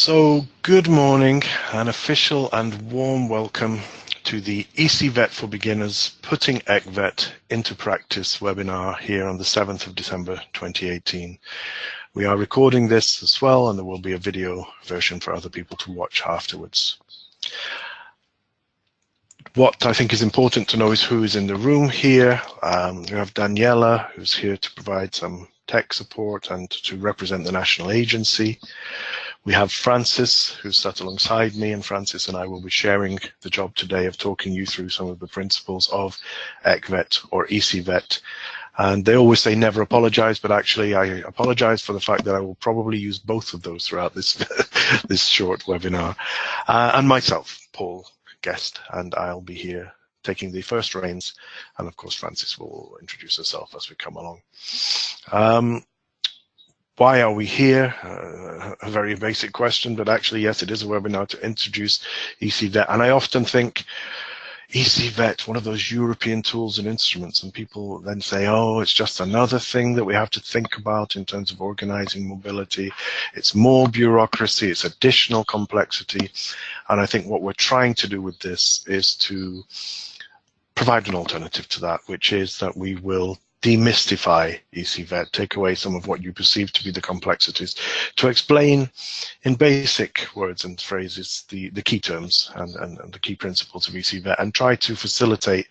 So, good morning, an official and warm welcome to the ECVET for Beginners Putting ECVET into Practice webinar here on the 7th of December 2018. We are recording this as well, and there will be a video version for other people to watch afterwards. What I think is important to know is who is in the room here. We have Daniela, who's here to provide some tech support and to represent the national agency. We have Francis, who's sat alongside me, and Francis and I will be sharing the job today of talking you through some of the principles of ECVET or ECVET. And they always say never apologize, but actually I apologize for the fact that I will probably use both of those throughout this, this short webinar. And myself, Paul Guest, and I'll be here taking the first reins. And of course, Francis will introduce herself as we come along. Why are we here? A very basic question, but actually, yes, it is a webinar to introduce ECVET. And I often think ECVET, one of those European tools and instruments, and people then say, oh, it's just another thing that we have to think about in terms of organizing mobility. It's more bureaucracy, it's additional complexity. And I think what we're trying to do with this is to provide an alternative to that, which is that we will demystify ECVET, take away some of what you perceive to be the complexities, to explain in basic words and phrases the key terms and the key principles of ECVET, and try to facilitate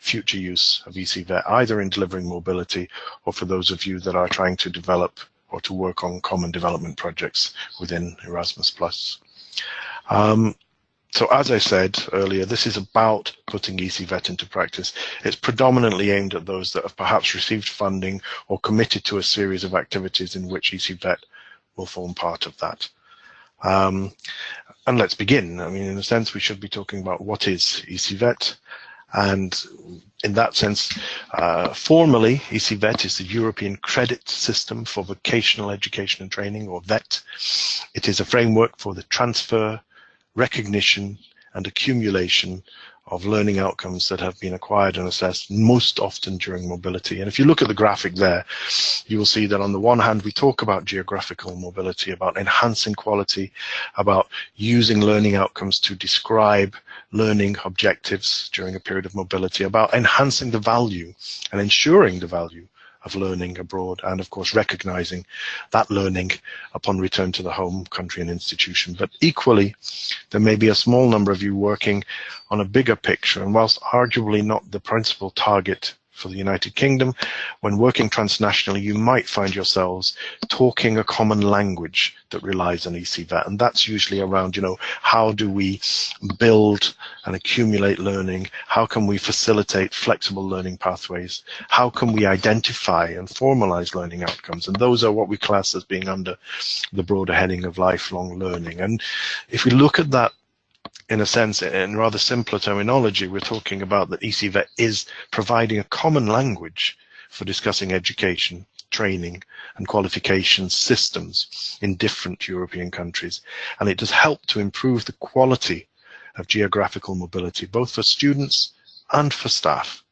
future use of ECVET, either in delivering mobility or for those of you that are trying to develop or to work on common development projects within Erasmus+. So as I said earlier, this is about putting ECVET into practice. It's predominantly aimed at those that have perhaps received funding or committed to a series of activities in which ECVET will form part of that. And let's begin. I mean, in a sense, we should be talking about what is ECVET. And in that sense, formally, ECVET is the European Credit System for Vocational Education and Training, or VET. It is a framework for the transfer, recognition and accumulation of learning outcomes that have been acquired and assessed most often during mobility. And if you look at the graphic there, you will see that on the one hand, we talk about geographical mobility, about enhancing quality, about using learning outcomes to describe learning objectives during a period of mobility, about enhancing the value and ensuring the value of learning abroad, and of course recognizing that learning upon return to the home country and institution. But equally, there may be a small number of you working on a bigger picture, and whilst arguably not the principal target for the United Kingdom, when working transnationally, you might find yourselves talking a common language that relies on ECVET, and that's usually around, how do we build and accumulate learning? How can we facilitate flexible learning pathways? How can we identify and formalize learning outcomes? And those are what we class as being under the broader heading of lifelong learning. And if we look at that in a sense, in rather simpler terminology, we're talking about that ECVET is providing a common language for discussing education, training and qualification systems in different European countries. And it does help to improve the quality of geographical mobility, both for students and for staff.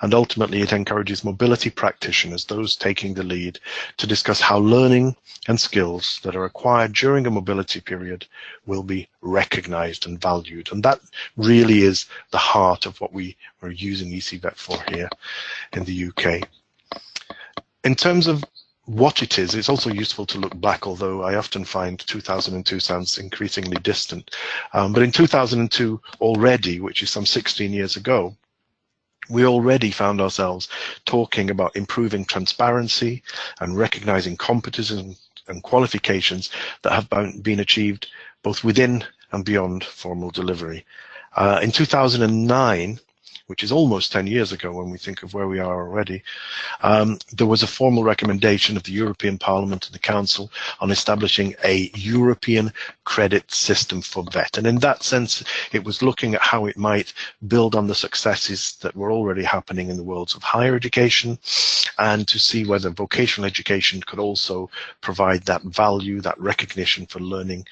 And ultimately, it encourages mobility practitioners, those taking the lead, to discuss how learning and skills that are acquired during a mobility period will be recognized and valued. And that really is the heart of what we are using ECVET for here in the UK. In terms of what it is, it's also useful to look back, although I often find 2002 sounds increasingly distant. But in 2002 already, which is some 16 years ago, we already found ourselves talking about improving transparency and recognizing competencies and qualifications that have been achieved both within and beyond formal delivery. In 2009, which is almost 10 years ago when we think of where we are already, there was a formal recommendation of the European Parliament and the Council on establishing a European credit system for VET. And in that sense, it was looking at how it might build on the successes that were already happening in the worlds of higher education, and to see whether vocational education could also provide that value, that recognition for learning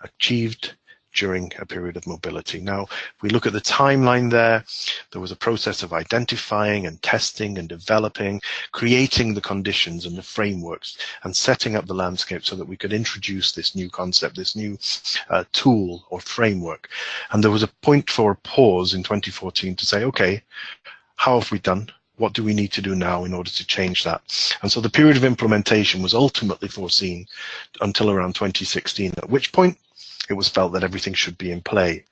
achieved during a period of mobility. Now, if we look at the timeline there was a process of identifying and testing and developing, creating the conditions and the frameworks and setting up the landscape so that we could introduce this new concept, this new tool or framework. And there was a point for a pause in 2014 to say, okay, how have we done? What do we need to do now in order to change that? And so the period of implementation was ultimately foreseen until around 2016, at which point it was felt that everything should be in play.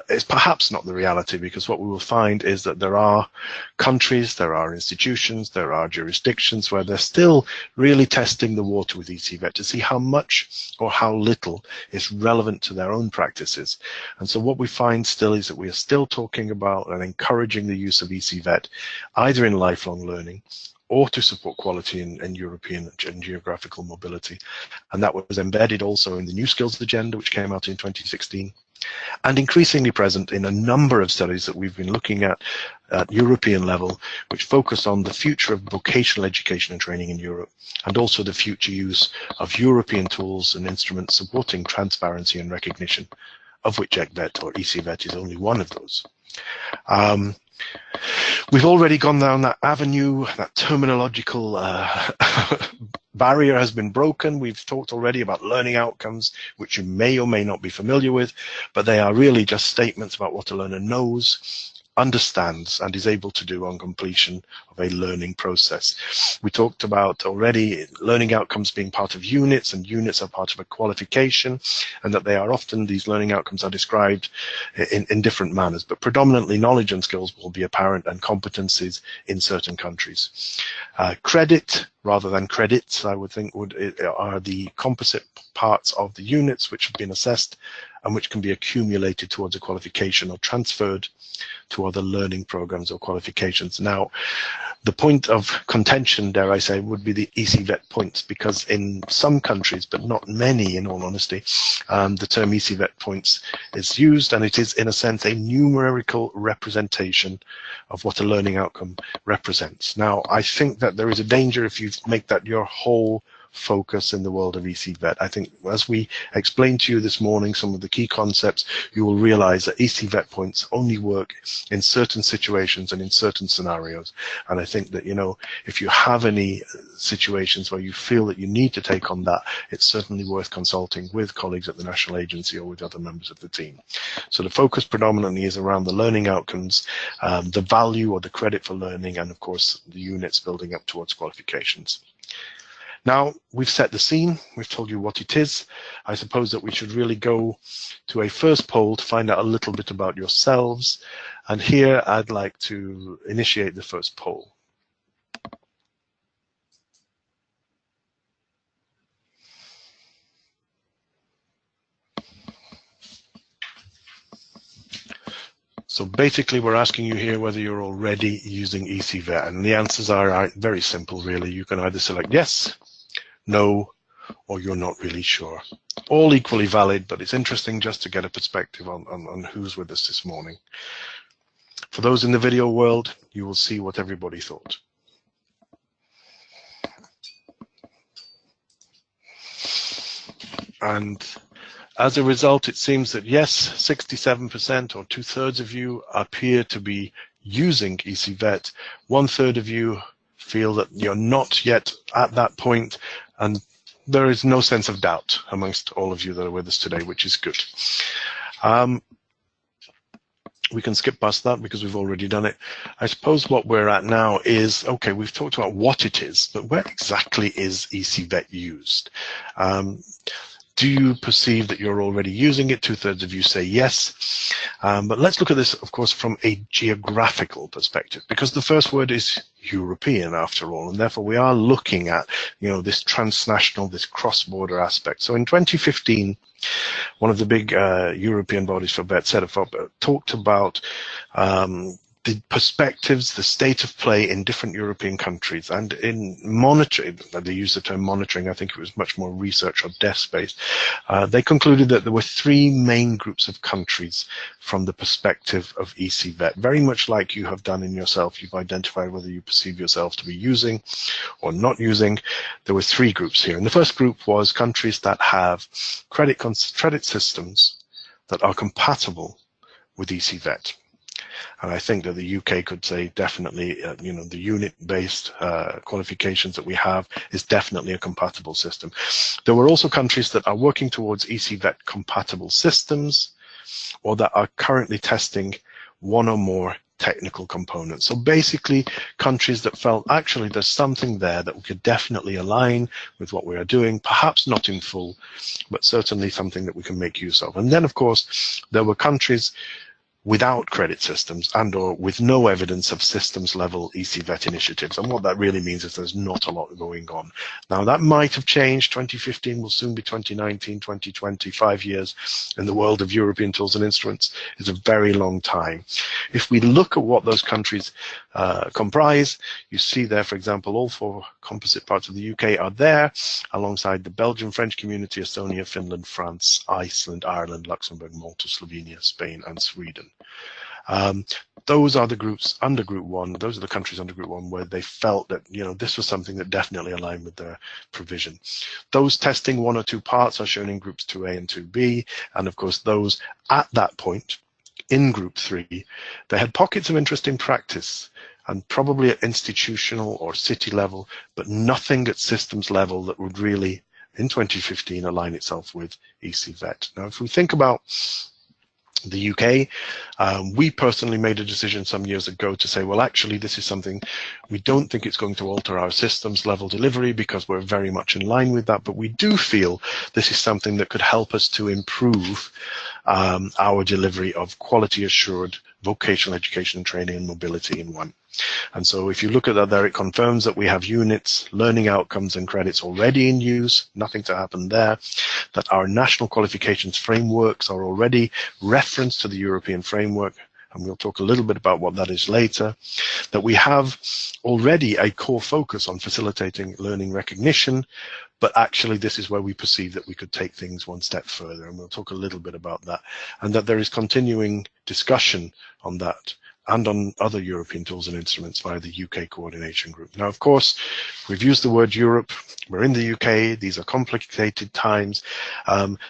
It's perhaps not the reality, because what we will find is that there are countries, there are institutions, there are jurisdictions where they're still really testing the water with ECVET to see how much or how little is relevant to their own practices. And so what we find still is that we are still talking about and encouraging the use of ECVET either in lifelong learning or to support quality in European and geographical mobility. And that was embedded also in the New Skills Agenda, which came out in 2016. And increasingly present in a number of studies that we've been looking at European level, which focus on the future of vocational education and training in Europe, and also the future use of European tools and instruments supporting transparency and recognition, of which ECVET or ECVET is only one of those. We've already gone down that avenue, that terminological barrier has been broken. We've talked already about learning outcomes, which you may or may not be familiar with, but they are really just statements about what a learner knows, understands, and is able to do on completion of a learning process. We talked about already learning outcomes being part of units, and units are part of a qualification, and that they are often, these learning outcomes are described in different manners, but predominantly knowledge and skills will be apparent, and competencies in certain countries. Credit rather than credits, I would think, are the composite parts of the units which have been assessed and which can be accumulated towards a qualification or transferred to other learning programs or qualifications. Now, the point of contention, dare I say, would be the ECVET points, because in some countries, but not many in all honesty, the term ECVET points is used, and it is in a sense a numerical representation of what a learning outcome represents. Now, I think that there is a danger if you make that your whole focus in the world of ECVET. I think as we explained to you this morning some of the key concepts, you will realize that ECVET points only work in certain situations and in certain scenarios. And I think that, you know, if you have any situations where you feel that you need to take on that, it's certainly worth consulting with colleagues at the national agency or with other members of the team. So the focus predominantly is around the learning outcomes, the value or the credit for learning, and of course the units building up towards qualifications. Now, we've set the scene, we've told you what it is. I suppose that we should really go to a first poll to find out a little bit about yourselves. And here I'd like to initiate the first poll. So basically, we're asking you here whether you're already using ECVET, and the answers are very simple, really. You can either select yes, no, or you're not really sure. All equally valid, but it's interesting just to get a perspective on who's with us this morning. For those in the video world, you will see what everybody thought. And as a result, it seems that yes, 67% or 2/3 of you appear to be using ECVET. 1/3 of you feel that you're not yet at that point, and there is no sense of doubt amongst all of you that are with us today, which is good. We can skip past that because we've already done it. I suppose what we're at now is, okay, we've talked about what it is, but where exactly is ECVET used? Do you perceive that you're already using it? 2/3 of you say yes. But let's look at this, of course, from a geographical perspective, because the first word is European after all, and therefore we are looking at, you know, this transnational, this cross-border aspect. So in 2015, one of the big European bodies for VET talked about the perspectives, the state of play in different European countries, and in monitoring, they use the term monitoring, I think it was much more research or desk-based, they concluded that there were 3 main groups of countries from the perspective of ECVET. Very much like you have done in yourself, you've identified whether you perceive yourself to be using or not using. There were 3 groups here, and the first group was countries that have credit systems that are compatible with ECVET. And I think that the UK could say definitely, you know, the unit-based qualifications that we have is definitely a compatible system. There were also countries that are working towards ECVET compatible systems, or that are currently testing one or more technical components. So basically, countries that felt actually there's something there that we could definitely align with what we are doing, perhaps not in full, but certainly something that we can make use of. And then, of course, there were countries without credit systems and or with no evidence of systems level ECVET initiatives. And what that really means is there's not a lot going on. Now that might have changed. 2015 will soon be 2019, 2020, 5 years in the world of European tools and instruments is a very long time. If we look at what those countries comprise, you see there, for example, all 4 composite parts of the UK are there, alongside the Belgian, French community, Estonia, Finland, France, Iceland, Ireland, Luxembourg, Malta, Slovenia, Spain, and Sweden. Those are the groups under Group 1. Those are the countries under Group 1 where they felt that, you know, this was something that definitely aligned with their provision. Those testing 1 or 2 parts are shown in Groups 2A and 2B, and of course those at that point in Group 3, they had pockets of interest in practice and probably at institutional or city level, but nothing at systems level that would really, in 2015, align itself with ECVET. Now, if we think about the UK, we personally made a decision some years ago to say, well, actually, this is something we don't think it's going to alter our systems level delivery because we're very much in line with that, but we do feel this is something that could help us to improve our delivery of quality assured vocational education and training and mobility in one. And so if you look at that there, it confirms that we have units, learning outcomes and credits already in use, nothing to happen there, that our national qualifications frameworks are already referenced to the European framework, and we'll talk a little bit about what that is later, that we have already a core focus on facilitating learning recognition, but actually this is where we perceive that we could take things one step further, and we'll talk a little bit about that, and that there is continuing discussion on that and on other European tools and instruments via the UK coordination group. Now, of course, we've used the word Europe. We're in the UK. These are complicated times.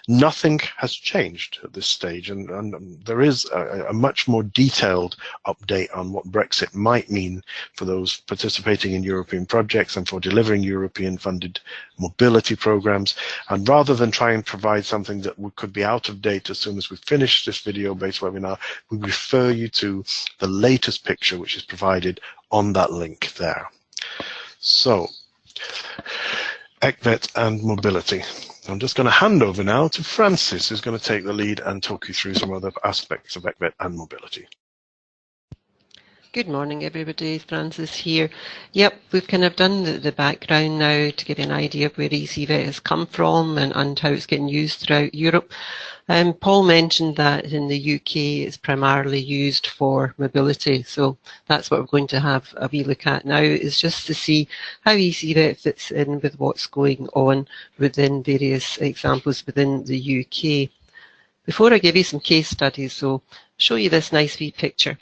Nothing has changed at this stage, and there is a much more detailed update on what Brexit might mean for those participating in European projects and for delivering European-funded mobility programs. And rather than try and provide something that could be out of date as soon as we finish this video-based webinar, we refer you to the latest picture, which is provided on that link there. So, ECVET and mobility. I'm just going to hand over now to Francis, who's going to take the lead and talk you through some other aspects of ECVET and mobility. Good morning, everybody. Francis here. Yep, we've kind of done the background now to give you an idea of where ECVET has come from and how it's getting used throughout Europe. Paul mentioned that in the UK it's primarily used for mobility, so that's what we're going to have a wee look at now, is just to see how ECVET fits in with what's going on within various examples within the UK. Before I give you some case studies, so I'll show you this nice wee picture.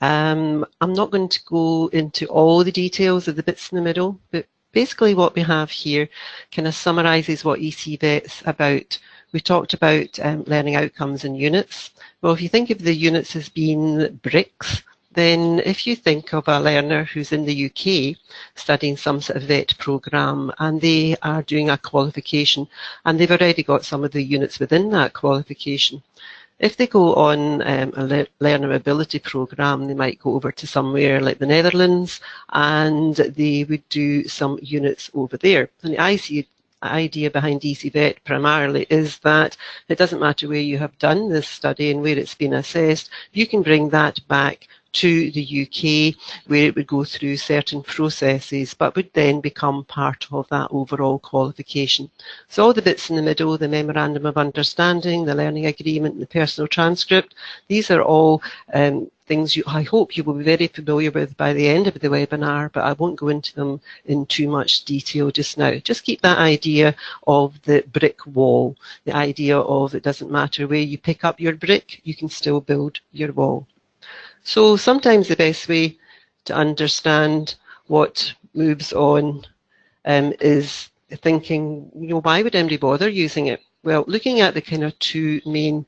I'm not going to go into all the details of the bits in the middle, but basically what we have here kind of summarises what ECVET's about. We talked about learning outcomes and units. Well, if you think of the units as being bricks, then if you think of a learner who's in the UK studying some sort of VET programme and they are doing a qualification and they've already got some of the units within that qualification, if they go on a learner mobility programme, they might go over to somewhere like the Netherlands and they would do some units over there. And the idea behind ECVET primarily is that it doesn't matter where you have done this study and where it's been assessed, you can bring that back to the UK where it would go through certain processes but would then become part of that overall qualification. So all the bits in the middle, the Memorandum of Understanding, the Learning Agreement, the Personal Transcript, these are all things I hope you will be very familiar with by the end of the webinar, but I won't go into them in too much detail just now. Just keep that idea of the brick wall, the idea of it doesn't matter where you pick up your brick, you can still build your wall. So sometimes the best way to understand what moves on is thinking, you know, why would anybody bother using it? Well, looking at the kind of two main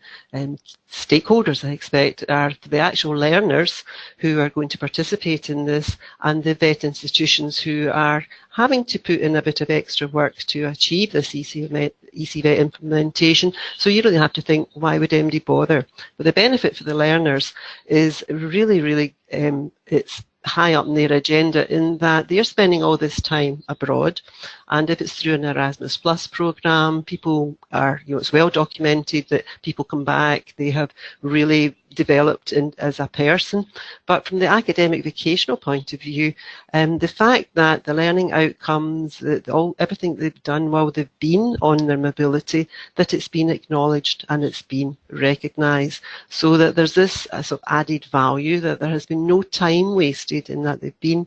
stakeholders, I expect, are the actual learners who are going to participate in this, and the VET institutions who are having to put in a bit of extra work to achieve this ECVET implementation. So you really have to think, why would MD bother? But the benefit for the learners is really, it's high up in their agenda, in that they're spending all this time abroad, and if it's through an Erasmus Plus program, people are, it's well documented that people come back, they have really developed as a person. But from the academic vocational point of view, the fact that the learning outcomes, that everything they've done while they've been on their mobility, that it's been acknowledged and it's been recognised, so that there's this sort of added value, that there has been no time wasted in that they've been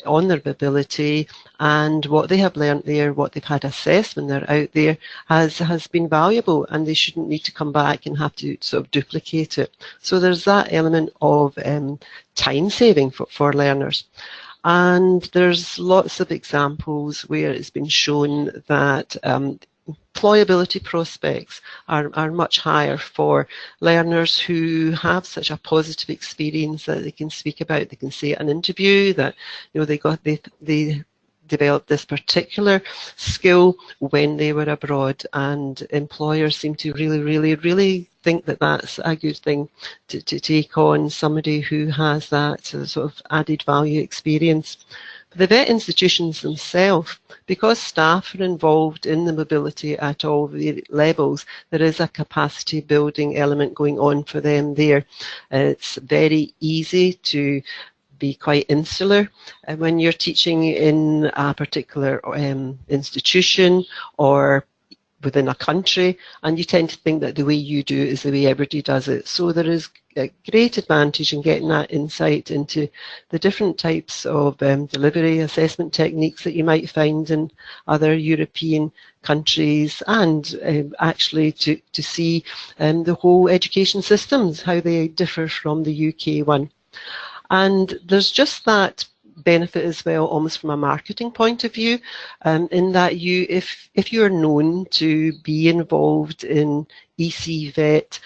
on their mobility, and what they have learnt there, what they've had assessed when they're out there, has been valuable, and they shouldn't need to come back and have to sort of duplicate it. So there's that element of time saving for learners. And there's lots of examples where it's been shown that employability prospects are much higher for learners who have such a positive experience that they can speak about. They can say at an interview that, they developed this particular skill when they were abroad, and employers seem to really think that that's a good thing to take on somebody who has that sort of added value experience. The VET institutions themselves, because staff are involved in the mobility at all the levels, there is a capacity building element going on for them there. It's very easy to be quite insular when you're teaching in a particular institution or within a country, and you tend to think that the way you do it is the way everybody does it. So there is a great advantage in getting that insight into the different types of delivery assessment techniques that you might find in other European countries, and actually to see the whole education systems, how they differ from the UK one. And there's just that benefit as well, almost from a marketing point of view, in that if you're known to be involved in ECVET,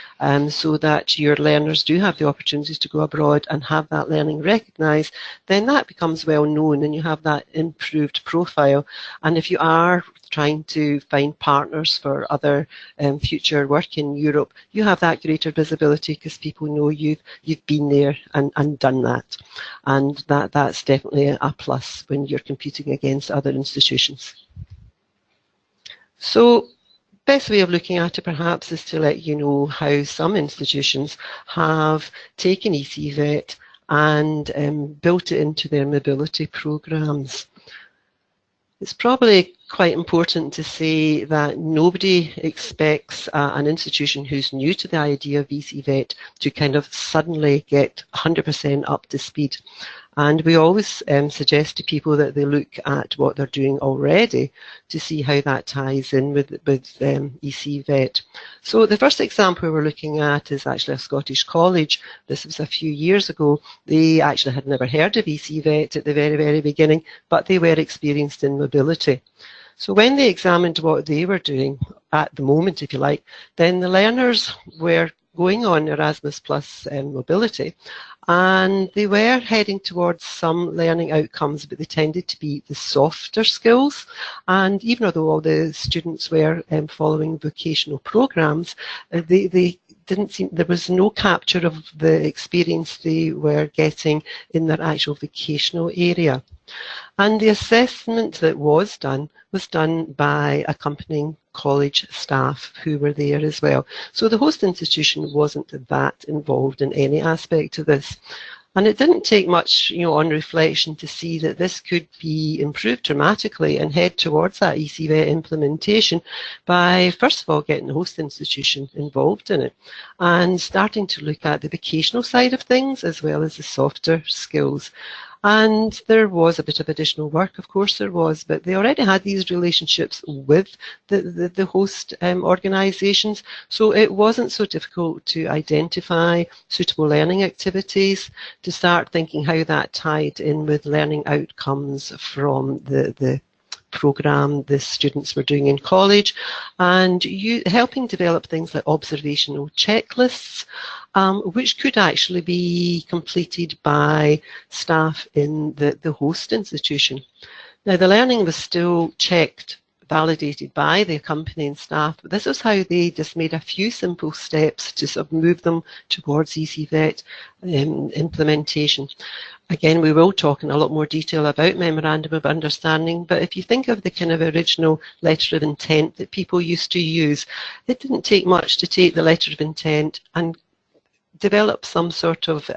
so that your learners do have the opportunities to go abroad and have that learning recognised, then that becomes well known and you have that improved profile. And if you are trying to find partners for other future work in Europe, you have that greater visibility because people know you've been there and done that. And that's definitely a plus when you're competing against other institutions. So best way of looking at it perhaps is to let you know how some institutions have taken ECVET and built it into their mobility programs. It's probably quite important to say that nobody expects an institution who's new to the idea of ECVET to kind of suddenly get 100% up to speed. And we always suggest to people that they look at what they're doing already to see how that ties in with ECVET. So the first example we're looking at is actually a Scottish college. This was a few years ago. They actually had never heard of ECVET at the very beginning, but they were experienced in mobility. So when they examined what they were doing at the moment, if you like, then the learners were going on Erasmus Plus mobility, and they were heading towards some learning outcomes, but they tended to be the softer skills. And even though all the students were following vocational programs, they didn't seem, there was no capture of the experience they were getting in their actual vocational area. And the assessment that was done by accompanying college staff who were there as well. So the host institution wasn't that involved in any aspect of this. And it didn't take much, on reflection to see that this could be improved dramatically and head towards that ECVET implementation by, first of all, getting the host institution involved in it and starting to look at the vocational side of things as well as the softer skills. And there was a bit of additional work, of course there was, but they already had these relationships with the host organisations, so it wasn't so difficult to identify suitable learning activities, to start thinking how that tied in with learning outcomes from the program the students were doing in college, and helping develop things like observational checklists, which could actually be completed by staff in the host institution. Now, the learning was still checked, validated by the accompanying staff, but this was how they just made a few simple steps to sort of move them towards ECVET implementation. Again, we will talk in a lot more detail about Memorandum of Understanding, but if you think of the kind of original letter of intent that people used to use, it didn't take much to take the letter of intent and develop some sort of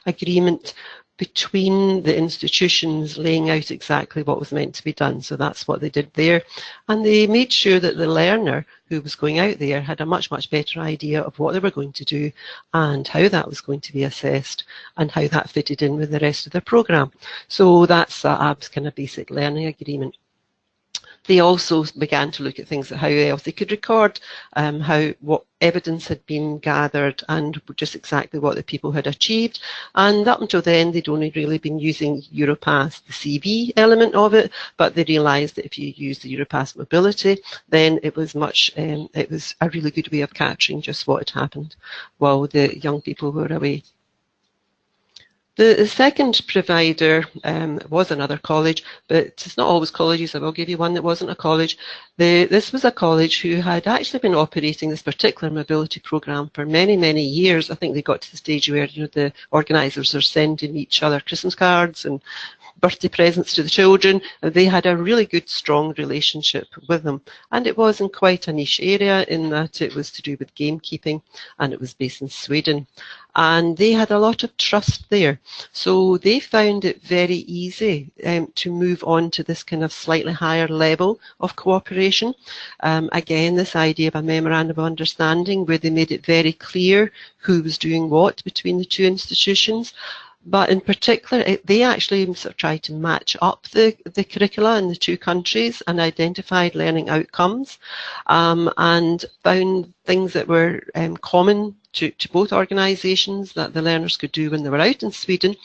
agreement between the institutions laying out exactly what was meant to be done. So that's what they did there. And they made sure that the learner who was going out there had a much, much better idea of what they were going to do and how that was going to be assessed and how that fitted in with the rest of their programme. So that's a kind of basic learning agreement. They also began to look at things like how else they could record what evidence had been gathered and just exactly what the people had achieved. And up until then, they'd only really been using Europass, the CV element of it, but they realised that if you use the Europass mobility, then it was a really good way of capturing just what had happened while the young people were away. The second provider was another college, but it's not always colleges. I will give you one that wasn't a college. This was a college who had actually been operating this particular mobility programme for many, many years. I think they got to the stage where the organisers are sending each other Christmas cards and birthday presents to the children. They had a really good, strong relationship with them. And it was in quite a niche area in that it was to do with gamekeeping, and it was based in Sweden. And they had a lot of trust there. So they found it very easy to move on to this kind of slightly higher level of cooperation. Again, this idea of a memorandum of understanding where they made it very clear who was doing what between the two institutions. But in particular, they actually sort of tried to match up the curricula in the two countries and identified learning outcomes and found things that were common to both organisations that the learners could do when they were out in Sweden.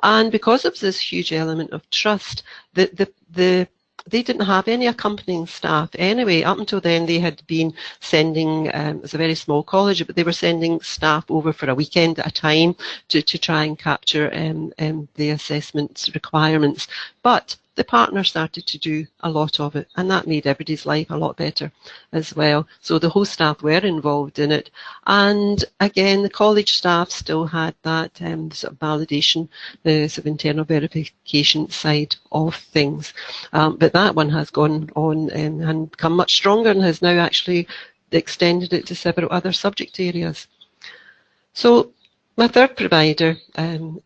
And because of this huge element of trust, they didn't have any accompanying staff anyway. Up until then, they had been sending, it was a very small college, but they were sending staff over for a weekend at a time to try and capture the assessment requirements. But the partner started to do a lot of it, and that made everybody's life a lot better as well. So the host staff were involved in it, and again the college staff still had that sort of validation, the sort of internal verification side of things. But that one has gone on and become much stronger and has now actually extended it to several other subject areas. So my third provider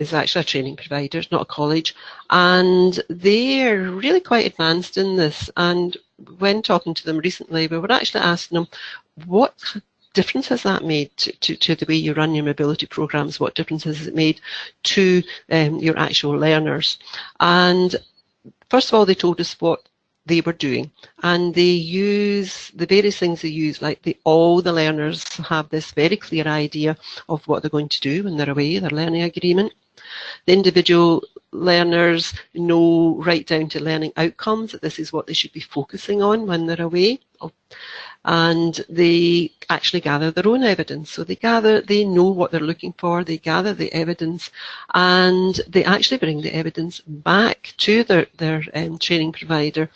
is actually a training provider, it's not a college, and they're really quite advanced in this. And when talking to them recently, we were actually asking them, what difference has that made to the way you run your mobility programs? What difference has it made to your actual learners? And first of all, they told us what they were doing, and they use the various things they use, like all the learners have this very clear idea of what they're going to do when they're away, their learning agreement. The individual learners know right down to learning outcomes that this is what they should be focusing on when they're away. And they actually gather their own evidence. So they know what they're looking for, they gather the evidence, and they actually bring the evidence back to their training provider,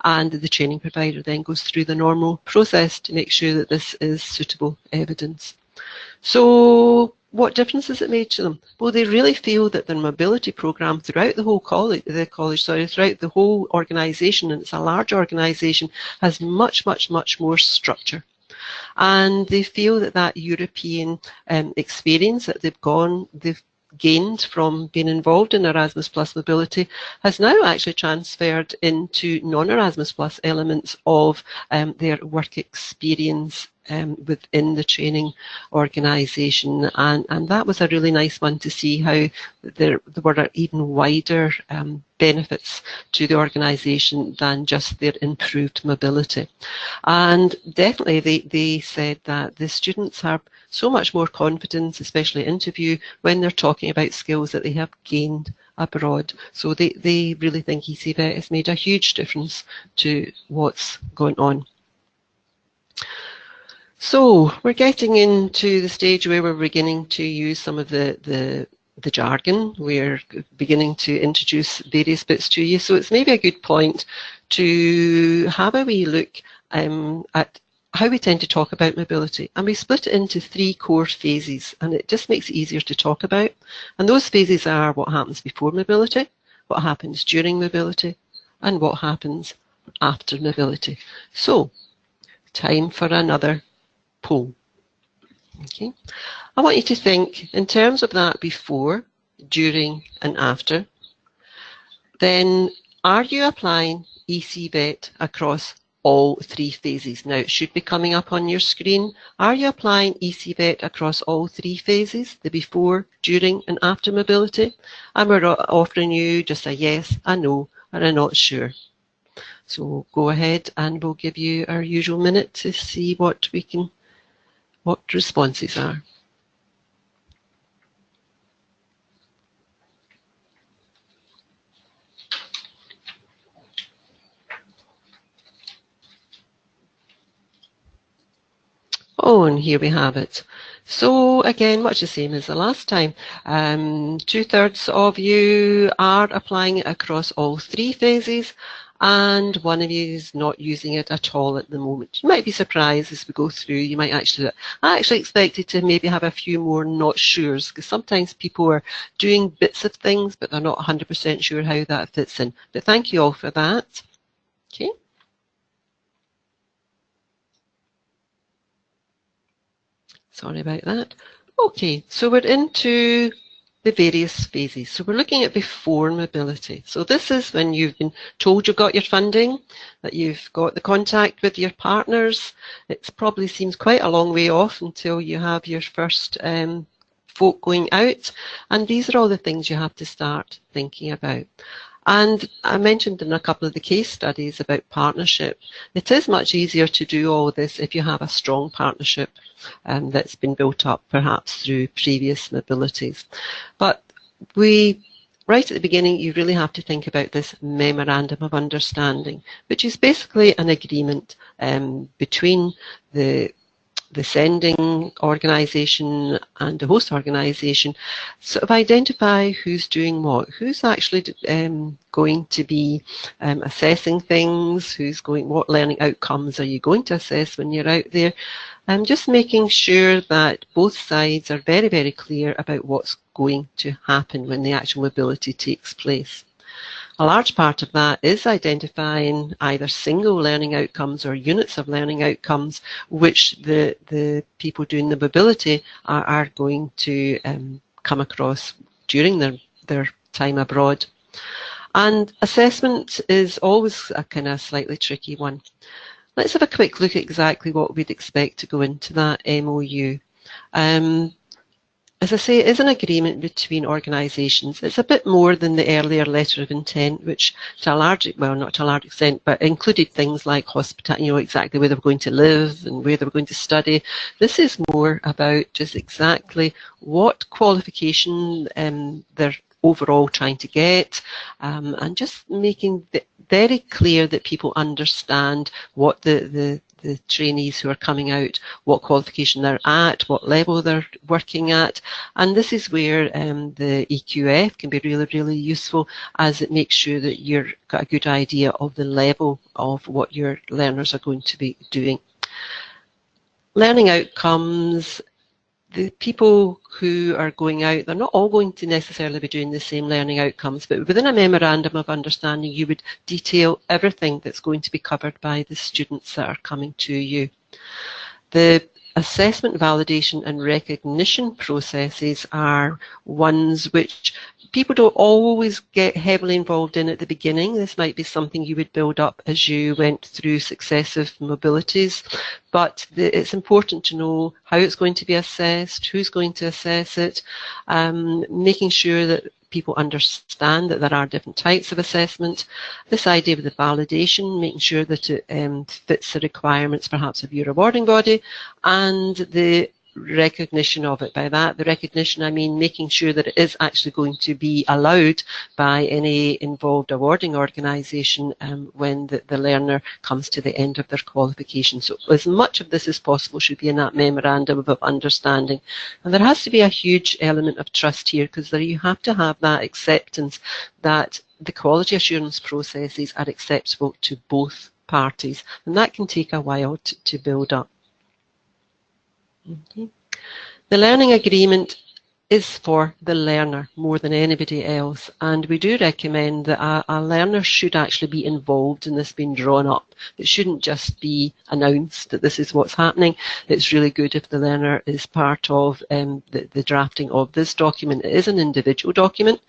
and the training provider then goes through the normal process to make sure that this is suitable evidence. So what difference has it made to them? Well, they really feel that their mobility programme throughout the whole throughout the whole organisation, and it's a large organisation, has much, much, much more structure. And they feel that that European experience that they've gained from being involved in Erasmus Plus mobility has now actually transferred into non-Erasmus Plus elements of their work experience within the training organisation, and that was a really nice one to see how there were even wider benefits to the organisation than just their improved mobility. And definitely they said that the students have so much more confidence, especially interview, when they're talking about skills that they have gained abroad. So they really think ECVET has made a huge difference to what's going on. So we're getting into the stage where we're beginning to use some of the jargon. We're beginning to introduce various bits to you. So it's maybe a good point to have a wee look at how we tend to talk about mobility. And we split it into 3 core phases, and it just makes it easier to talk about. And those phases are what happens before mobility, what happens during mobility, and what happens after mobility. So, time for another poll. Okay. I want you to think in terms of that before, during, and after. Then, are you applying ECVET across all 3 phases? Now, it should be coming up on your screen. Are you applying ECVET across all 3 phases, the before, during, and after mobility? And we're offering you just a yes, a no, or a not sure. So go ahead and we'll give you our usual minute to see what responses are. Oh, and here we have it. So again, much the same as the last time. 2/3 of you are applying it across all 3 phases, and 1 of you is not using it at all at the moment. You might be surprised as we go through. You might actually, I actually expected to maybe have a few more not sures, because sometimes people are doing bits of things, but they're not 100% sure how that fits in. But thank you all for that. Okay. Sorry about that. Okay, so we're into the various phases. So we're looking at before mobility. So this is when you've been told you've got your funding, that you've got the contact with your partners. It probably seems quite a long way off until you have your first folk going out. And these are all the things you have to start thinking about. And I mentioned in a couple of the case studies about partnership. It is much easier to do all this if you have a strong partnership that's been built up perhaps through previous mobilities. But right at the beginning, you really have to think about this memorandum of understanding, which is basically an agreement between the sending organisation and the host organisation, sort of identify who's doing what, who's actually going to be assessing things, what learning outcomes are you going to assess when you're out there, and just making sure that both sides are very, very clear about what's going to happen when the actual mobility takes place. A large part of that is identifying either single learning outcomes or units of learning outcomes which the people doing the mobility are going to come across during their time abroad. And assessment is always a kind of slightly tricky one. Let's have a quick look at exactly what we'd expect to go into that MOU. As I say, it is an agreement between organisations. It's a bit more than the earlier letter of intent, which to a large, well, not to a large extent, but included things like hospitality, exactly where they were going to live and where they were going to study. This is more about just exactly what qualification they're overall trying to get, and just making it very clear that people understand what the trainees who are coming out, what qualification they're at, what level they're working at. And this is where the EQF can be really, really useful, as it makes sure that you've got a good idea of the level of what your learners are going to be doing. Learning outcomes. The people who are going out, they're not all going to necessarily be doing the same learning outcomes, but within a memorandum of understanding, you would detail everything that's going to be covered by the students that are coming to you. The assessment, validation and recognition processes are ones which people don't always get heavily involved in at the beginning. This might be something you would build up as you went through successive mobilities, but it's important to know how it's going to be assessed, who's going to assess it, making sure that people understand that there are different types of assessment. This idea of the validation, making sure that it fits the requirements perhaps of your awarding body, and the recognition of it. By that, the recognition, I mean making sure that it is actually going to be allowed by any involved awarding organisation when the learner comes to the end of their qualification. So as much of this as possible should be in that memorandum of understanding. And there has to be a huge element of trust here, because you have to have that acceptance that the quality assurance processes are acceptable to both parties, and that can take a while to build up. Okay. The learning agreement is for the learner more than anybody else, and we do recommend that a learner should actually be involved in this being drawn up. It shouldn't just be announced that this is what's happening. It's really good if the learner is part of the drafting of this document. It is an individual document,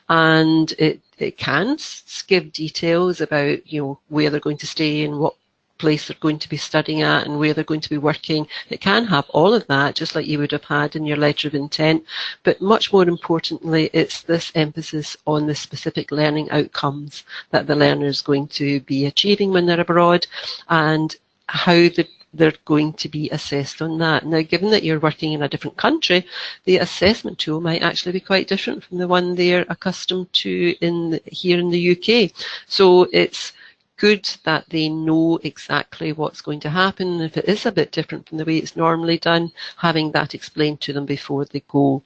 and it can give details about where they're going to stay and what place they're going to be studying at and where they're going to be working. It can have all of that, just like you would have had in your letter of intent, but much more importantly, it's this emphasis on the specific learning outcomes that the learner is going to be achieving when they're abroad, and how they're going to be assessed on that. Now, given that you're working in a different country, the assessment tool might actually be quite different from the one they're accustomed to here in the UK. So it's good that they know exactly what's going to happen. If it is a bit different from the way it's normally done, having that explained to them before they go.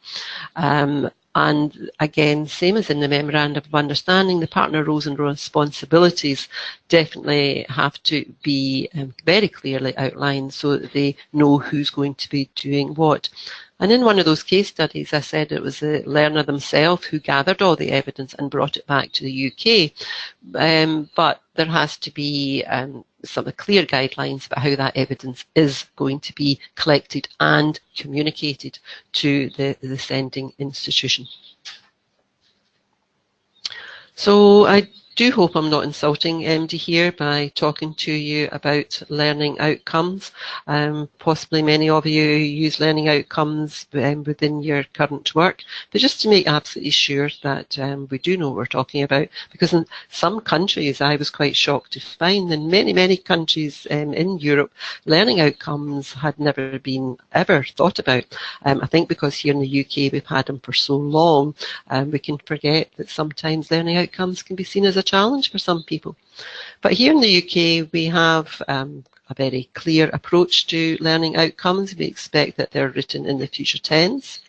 And again, same as in the Memorandum of Understanding, the partner roles and responsibilities definitely have to be very clearly outlined so that they know who's going to be doing what. And in one of those case studies, I said it was the learner themselves who gathered all the evidence and brought it back to the UK. But there has to be some clear guidelines about how that evidence is going to be collected and communicated to the sending institution. So I do hope I'm not insulting MD here by talking to you about learning outcomes. Possibly many of you use learning outcomes within your current work, but just to make absolutely sure that we do know what we're talking about, because in some countries, I was quite shocked to find in many countries in Europe, learning outcomes had never been ever thought about. I think because here in the UK we've had them for so long, we can forget that sometimes learning outcomes can be seen as a challenge for some people. But here in the UK we have a very clear approach to learning outcomes. We expect that they're written in the future tense.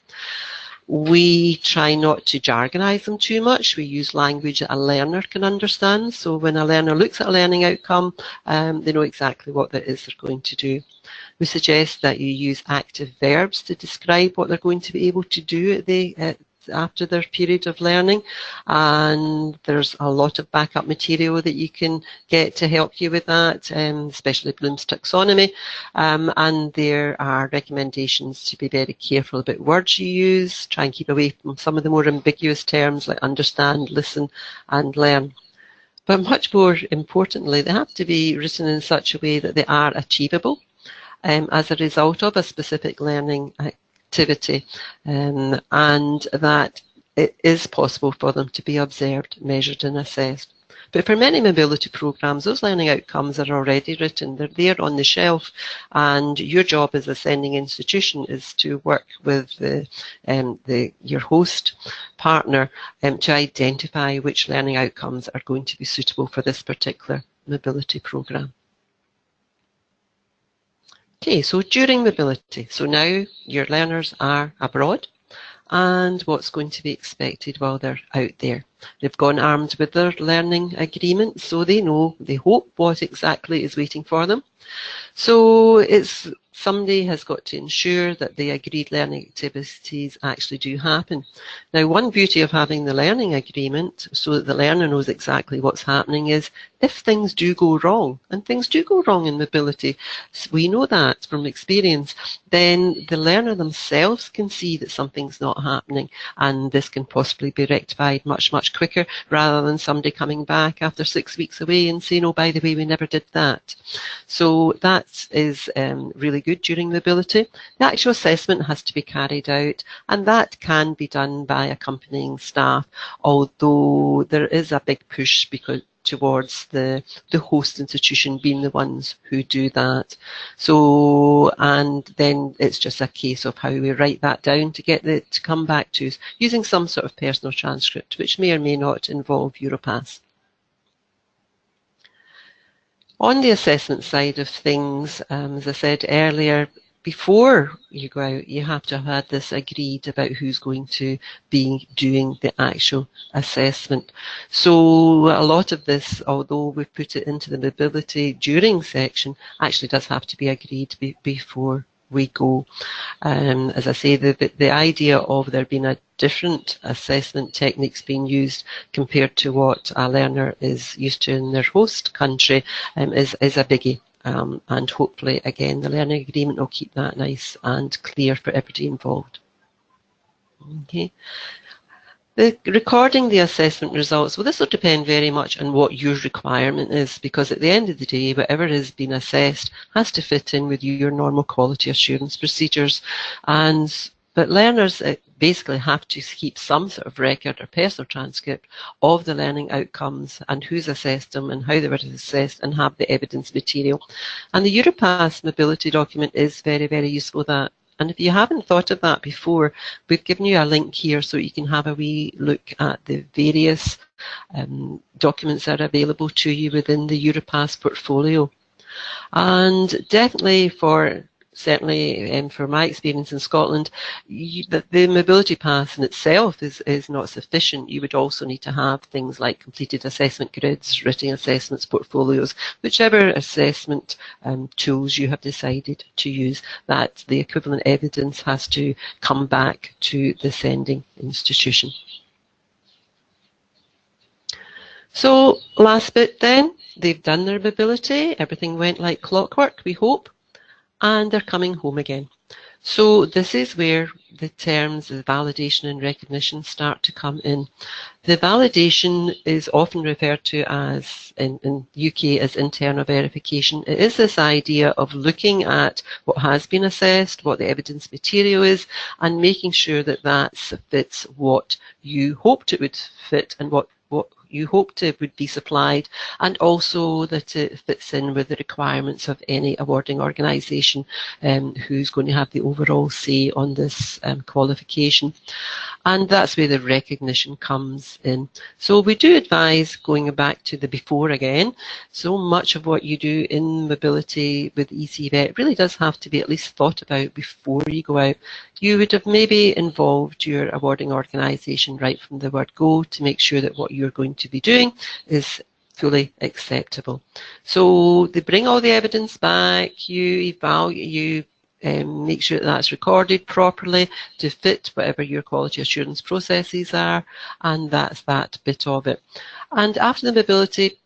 We try not to jargonise them too much. We use language that a learner can understand. So when a learner looks at a learning outcome, they know exactly what it is they're going to do. We suggest that you use active verbs to describe what they're going to be able to do after their period of learning, and there's a lot of backup material that you can get to help you with that, especially Bloom's taxonomy, and there are recommendations to be very careful about words you use. Try and keep away from some of the more ambiguous terms like understand, listen and learn. But much more importantly, they have to be written in such a way that they are achievable as a result of a specific learning activity, and that it is possible for them to be observed, measured and assessed. But for many mobility programs, those learning outcomes are already written. They're there on the shelf, and your job as a sending institution is to work with your host partner to identify which learning outcomes are going to be suitable for this particular mobility program. Okay, so during mobility, so now your learners are abroad, and what's going to be expected while they're out there. They've gone armed with their learning agreement, so they know, they hope, what exactly is waiting for them. So somebody has got to ensure that the agreed learning activities actually do happen. Now, one beauty of having the learning agreement so that the learner knows exactly what's happening is if things do go wrong, and things do go wrong in mobility, we know that from experience, then the learner themselves can see that something's not happening, and this can possibly be rectified much quicker rather than somebody coming back after 6 weeks away and saying, oh, by the way, we never did that. So that is really good during mobility. The actual assessment has to be carried out, and that can be done by accompanying staff, although there is a big push towards the host institution being the ones who do that. So, and then it's just a case of how we write that down to get it to come back to us using some sort of personal transcript, which may or may not involve Europass. On the assessment side of things, as I said earlier, before you go out, you have to have had this agreed about who's going to be doing the actual assessment. So a lot of this, although we've put it into the mobility during section, actually does have to be agreed before we go. As I say, the idea of there being a different assessment techniques being used compared to what a learner is used to in their host country is a biggie. And hopefully, again, the learning agreement will keep that nice and clear for everybody involved. Okay. Recording the assessment results, well, this will depend very much on what your requirement is, because at the end of the day, whatever is being assessed has to fit in with your normal quality assurance procedures. But learners basically have to keep some sort of record or personal transcript of the learning outcomes and who's assessed them and how they were assessed, and have the evidence material. And the Europass mobility document is very, very useful for that. And if you haven't thought of that before, we've given you a link here so you can have a wee look at the various documents that are available to you within the Europass portfolio. And definitely certainly for my experience in Scotland, the mobility pass in itself is not sufficient. You would also need to have things like completed assessment grids, written assessments, portfolios, whichever assessment tools you have decided to use, that the equivalent evidence has to come back to the sending institution. So last bit then, they've done their mobility, everything went like clockwork, we hope, and they're coming home again. So this is where the terms, the validation and recognition start to come in. The validation is often referred to as, in UK, as internal verification. It is this idea of looking at what has been assessed, what the evidence material is, and making sure that that fits what you hoped it would fit and what you hoped it would be supplied, and also that it fits in with the requirements of any awarding organisation who's going to have the overall say on this qualification. And that's where the recognition comes in. So we do advise going back to the before again. So much of what you do in mobility with ECVET really does have to be at least thought about before you go out. You would have maybe involved your awarding organisation right from the word go to make sure that what you're going to be doing is fully acceptable. So they bring all the evidence back, you evaluate, make sure that that's recorded properly to fit whatever your quality assurance processes are, and that's that bit of it. And after the mobility,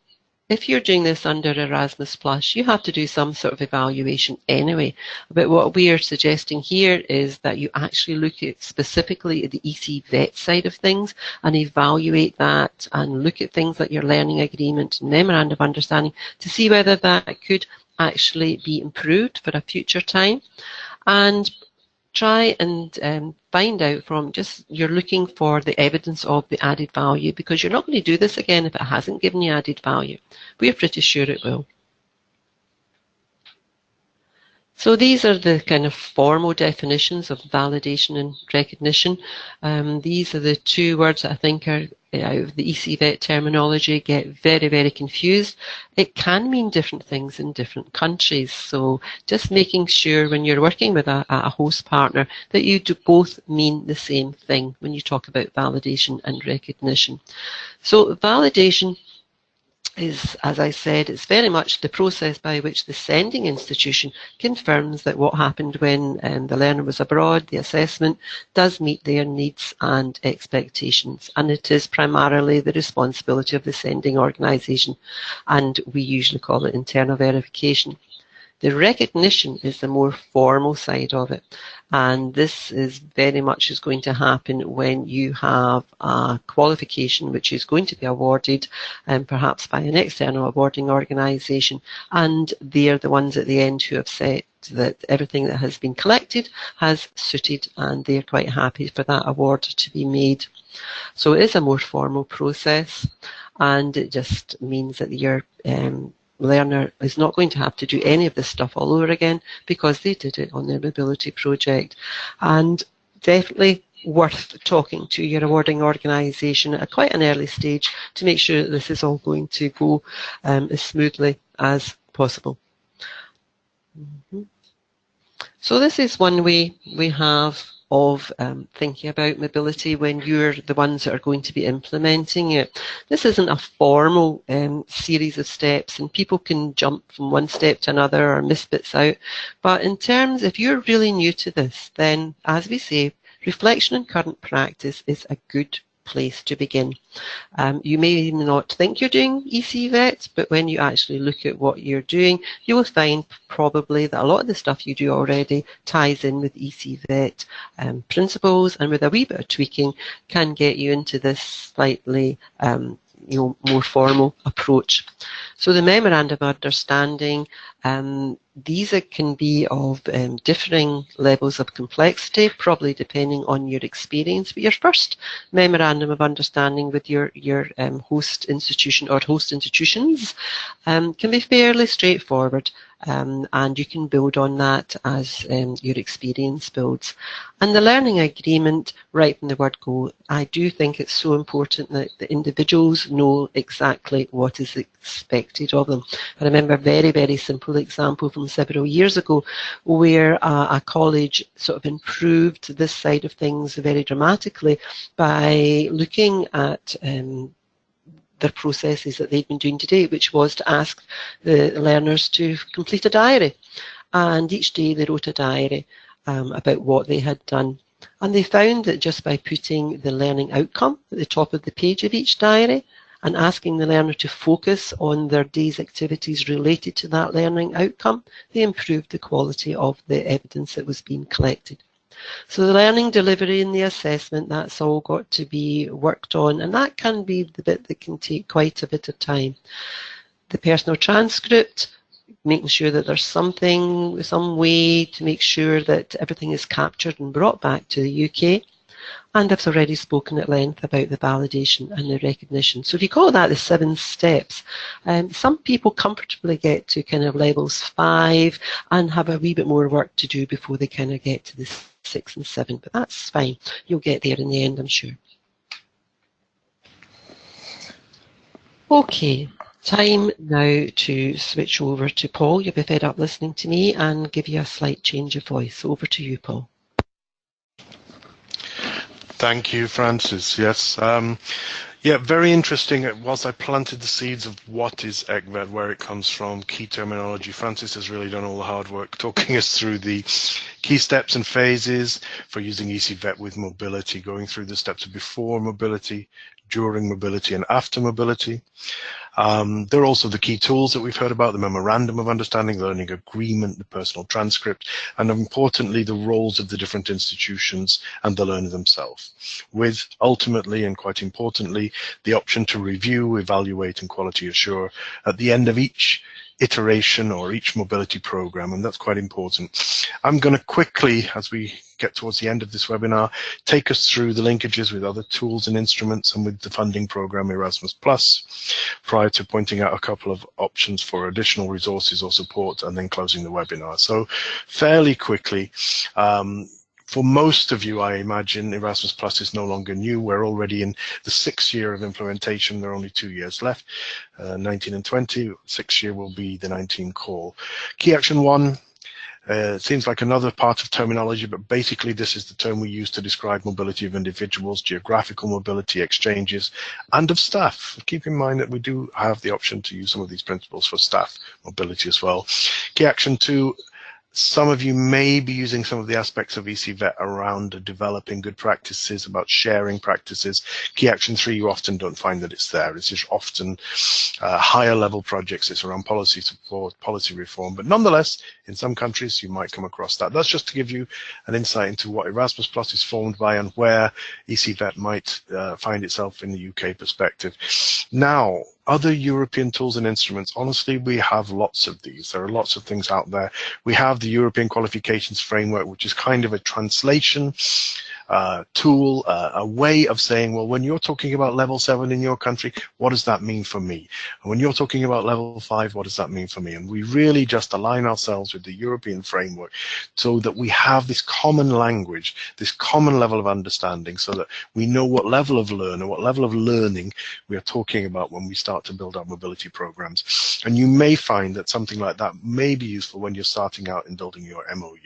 if you're doing this under Erasmus Plus, you have to do some sort of evaluation anyway. But what we are suggesting here is that you actually look at specifically at the ECVET side of things and evaluate that and look at things like your learning agreement and memorandum of understanding to see whether that could actually be improved for a future time. And try and find out from just, you're looking for the evidence of the added value, because you're not going to do this again if it hasn't given you added value. We're pretty sure it will. So these are the kind of formal definitions of validation and recognition. These are the two words that I think are out of the ECVET terminology get very, very confused. It can mean different things in different countries. So just making sure when you're working with a host partner that you do both mean the same thing when you talk about validation and recognition. So validation is, as I said, it's very much the process by which the sending institution confirms that what happened when the learner was abroad, the assessment, does meet their needs and expectations. And it is primarily the responsibility of the sending organisation, and we usually call it internal verification. The recognition is the more formal side of it, and this is very much is going to happen when you have a qualification which is going to be awarded perhaps by an external awarding organisation, and they're the ones at the end who have said that everything that has been collected has suited and they're quite happy for that award to be made. So it is a more formal process. and it just means that your learner is not going to have to do any of this stuff all over again because they did it on their mobility project. And definitely worth talking to your awarding organisation at quite an early stage to make sure that this is all going to go as smoothly as possible. So this is one way we have of thinking about mobility when you're the ones that are going to be implementing it. This isn't a formal series of steps, and people can jump from one step to another or miss bits out. But in terms, if you're really new to this, then as we say, reflection on current practice is a good place to begin. You may not think you're doing ECVET, but when you actually look at what you're doing, you will find probably that a lot of the stuff you do already ties in with ECVET principles, and with a wee bit of tweaking can get you into this slightly more formal approach. So the memorandum of understanding, these can be of differing levels of complexity, probably depending on your experience. But your first memorandum of understanding with your host institution or host institutions can be fairly straightforward, and you can build on that as your experience builds. And the learning agreement, right from the word go, I do think it's so important that the individuals know exactly what is expected of them. I remember a very, very simple example from several years ago where a college sort of improved this side of things very dramatically by looking at their processes that they'd been doing to date, which was to ask the learners to complete a diary. And each day they wrote a diary about what they had done. And they found that just by putting the learning outcome at the top of the page of each diary and asking the learner to focus on their day's activities related to that learning outcome, they improved the quality of the evidence that was being collected. So the learning delivery and the assessment, that's all got to be worked on, and that can be the bit that can take quite a bit of time. The personal transcript, making sure that there's some way to make sure that everything is captured and brought back to the UK. And I've already spoken at length about the validation and the recognition. So if you call that the 7 steps, some people comfortably get to kind of levels 5 and have a wee bit more work to do before they kind of get to the 6 and 7, but that's fine. You'll get there in the end, I'm sure. Okay, time now to switch over to Paul. You'll be fed up listening to me and give you a slight change of voice. Over to you, Paul. Thank you, Francis. Yes. Yeah, very interesting. Whilst I planted the seeds of what is ECVET, where it comes from, key terminology, Francis has really done all the hard work talking us through the key steps and phases for using ECVET with mobility, going through the steps of before mobility, during mobility, and after mobility. There are also the key tools that we've heard about, the memorandum of understanding, the learning agreement, the personal transcript, and importantly, the roles of the different institutions and the learner themselves, with ultimately and quite importantly, the option to review, evaluate, and quality assure at the end of each iteration or each mobility program, and that's quite important. I'm going to quickly, as we get towards the end of this webinar, take us through the linkages with other tools and instruments and with the funding program Erasmus Plus, prior to pointing out a couple of options for additional resources or support, and then closing the webinar. So fairly quickly, for most of you, I imagine Erasmus Plus is no longer new. We're already in the 6th year of implementation. There are only 2 years left, 19 and 20. 6th year will be the 19 call. Key Action 1 seems like another part of terminology, but basically this is the term we use to describe mobility of individuals, geographical mobility, exchanges, and of staff. Keep in mind that we do have the option to use some of these principles for staff mobility as well. Key Action 2, some of you may be using some of the aspects of ECVET around developing good practices, about sharing practices. Key Action 3, you often don't find that it's there. It's just often higher level projects. It's around policy support, policy reform. But nonetheless, in some countries, you might come across that. That's just to give you an insight into what Erasmus Plus is formed by and where ECVET might find itself in the UK perspective. Now, other European tools and instruments, honestly, we have lots of these. There are lots of things out there. We have the European Qualifications Framework, which is kind of a translation tool, a way of saying, well, when you're talking about level 7 in your country, what does that mean for me? And when you're talking about level 5, what does that mean for me? And we really just align ourselves with the European framework so that we have this common language, this common level of understanding, so that we know what level of learner, what level of learning we are talking about when we start to build our mobility programs. And you may find that something like that may be useful when you're starting out in building your MOU.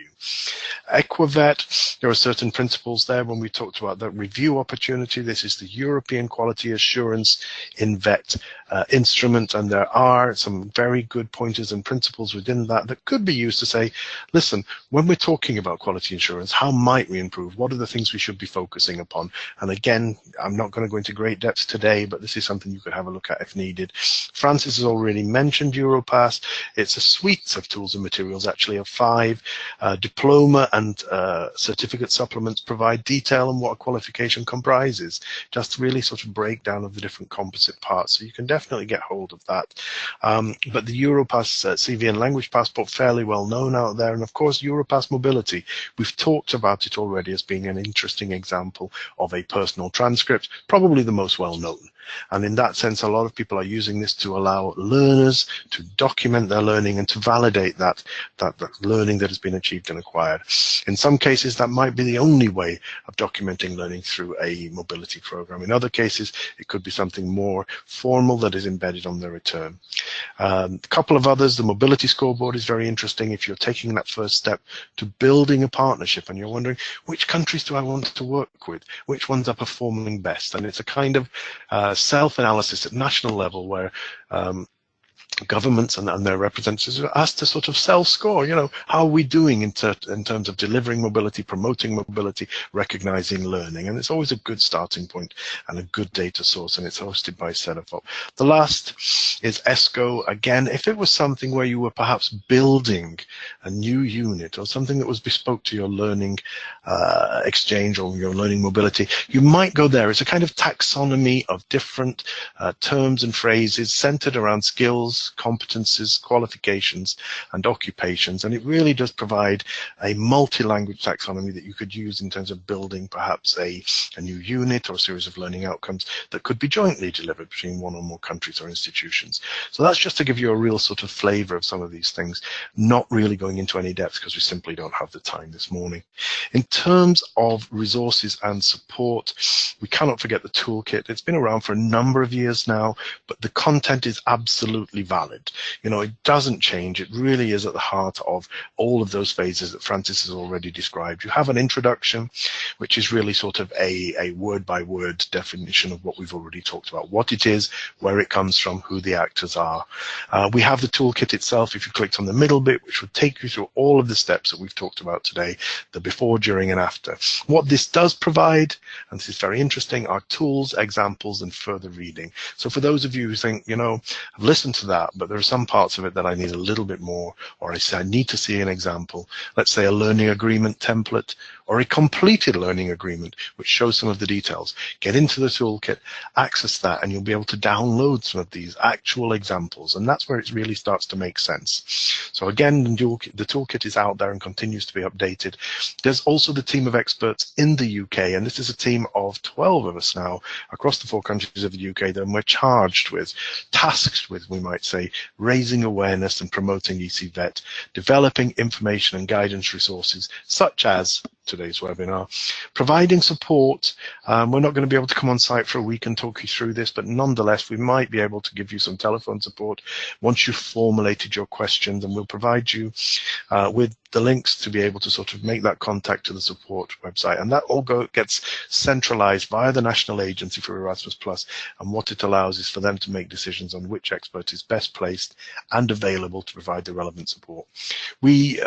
ECVET, there are certain principles there when we talked about that review opportunity. This is the European Quality Assurance in VET instrument, and there are some very good pointers and principles within that that could be used to say, listen, when we're talking about quality assurance, how might we improve? What are the things we should be focusing upon? And again, I'm not going to go into great depth today, but this is something you could have a look at if needed. Francis has already mentioned Europass. It's a suite of tools and materials, actually, of 5. Diploma and certificate supplements provide detail on what a qualification comprises, just really sort of breakdown of the different composite parts. So you can definitely get hold of that. But the Europass CV and Language Passport, fairly well known out there. And of course, Europass Mobility. We've talked about it already as being an interesting example of a personal transcript, probably the most well known. And in that sense, a lot of people are using this to allow learners to document their learning and to validate that learning that has been achieved and acquired. In some cases, that might be the only way of documenting learning through a mobility program. In other cases, it could be something more formal that is embedded on the return. A couple of others, the mobility scoreboard is very interesting if you're taking that first step to building a partnership and you're wondering, which countries do I want to work with? Which ones are performing best? And it's a kind of self-analysis at national level where governments and their representatives are asked to sort of self-score, how are we doing in terms of delivering mobility, promoting mobility, recognizing learning. And it's always a good starting point and a good data source, and it's hosted by Cedefop. The last is ESCO. Again, if it was something where you were perhaps building a new unit or something that was bespoke to your learning exchange or your learning mobility, you might go there. It's a kind of taxonomy of different terms and phrases centered around skills, competencies, qualifications, and occupations, and it really does provide a multi-language taxonomy that you could use in terms of building perhaps a new unit or a series of learning outcomes that could be jointly delivered between one or more countries or institutions. So that's just to give you a real sort of flavor of some of these things, not really going into any depth because we simply don't have the time this morning. In terms of resources and support, we cannot forget the toolkit. It's been around for a number of years now, but the content is absolutely valid. It doesn't change. It really is at the heart of all of those phases that Francis has already described. You have an introduction, which is really sort of a word-by-word definition of what we've already talked about, what it is, where it comes from, who the actors are. We have the toolkit itself, if you clicked on the middle bit, which would take you through all of the steps that we've talked about today, the before, during, and after. What this does provide, and this is very interesting, are tools, examples, and further reading. So for those of you who think, I've listened to that, but there are some parts of it that I need a little bit more, or I say I need to see an example. Let's say a learning agreement template or a completed learning agreement, which shows some of the details. Get into the toolkit, access that, and you'll be able to download some of these actual examples. And that's where it really starts to make sense. So again, the toolkit is out there and continues to be updated. There's also the team of experts in the UK, and this is a team of 12 of us now across the 4 countries of the UK that we're charged with, tasked with, we might say, raising awareness and promoting ECVET, developing information and guidance resources such as today's webinar, providing support. We're not going to be able to come on site for a week and talk you through this, but nonetheless, we might be able to give you some telephone support once you've formulated your questions, and we'll provide you with the links to be able to sort of make that contact to the support website. And that all gets centralized via the National Agency for Erasmus+, and what it allows is for them to make decisions on which expert is best placed and available to provide the relevant support. We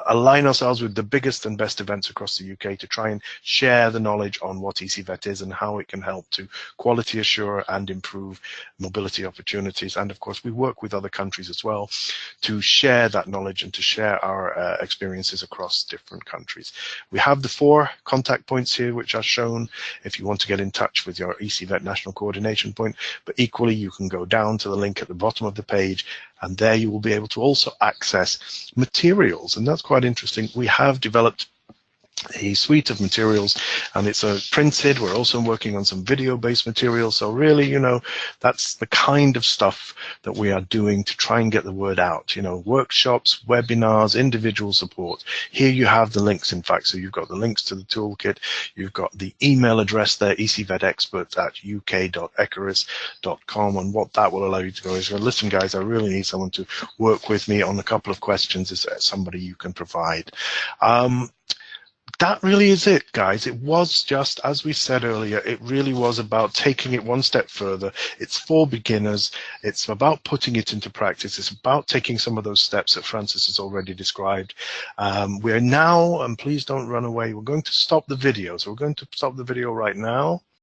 align ourselves with the biggest and best events across the UK to try and share the knowledge on what ECVET is and how it can help to quality assure and improve mobility opportunities. And of course, we work with other countries as well to share that knowledge and to share our experiences across different countries. We have the 4 contact points here, which are shown if you want to get in touch with your ECVET National Coordination Point, but equally you can go down to the link at the bottom of the page, and there you will be able to also access materials. And that's quite interesting. We have developed a suite of materials, and it's printed. We're also working on some video-based material. So really, you know, that's the kind of stuff that we are doing to try and get the word out. You know, workshops, webinars, individual support. Here you have the links, in fact. So you've got the links to the toolkit. You've got the email address there, ecvetexperts@uk.ecaris.com. And what that will allow you to go is, listen, guys, I really need someone to work with me on a couple of questions. Is there somebody you can provide? That really is it, guys. It was just, as we said earlier, it really was about taking it one step further. It's for beginners. It's about putting it into practice. It's about taking some of those steps that Francis has already described. We're now, and please don't run away, we're going to stop the video. So we're going to stop the video right now.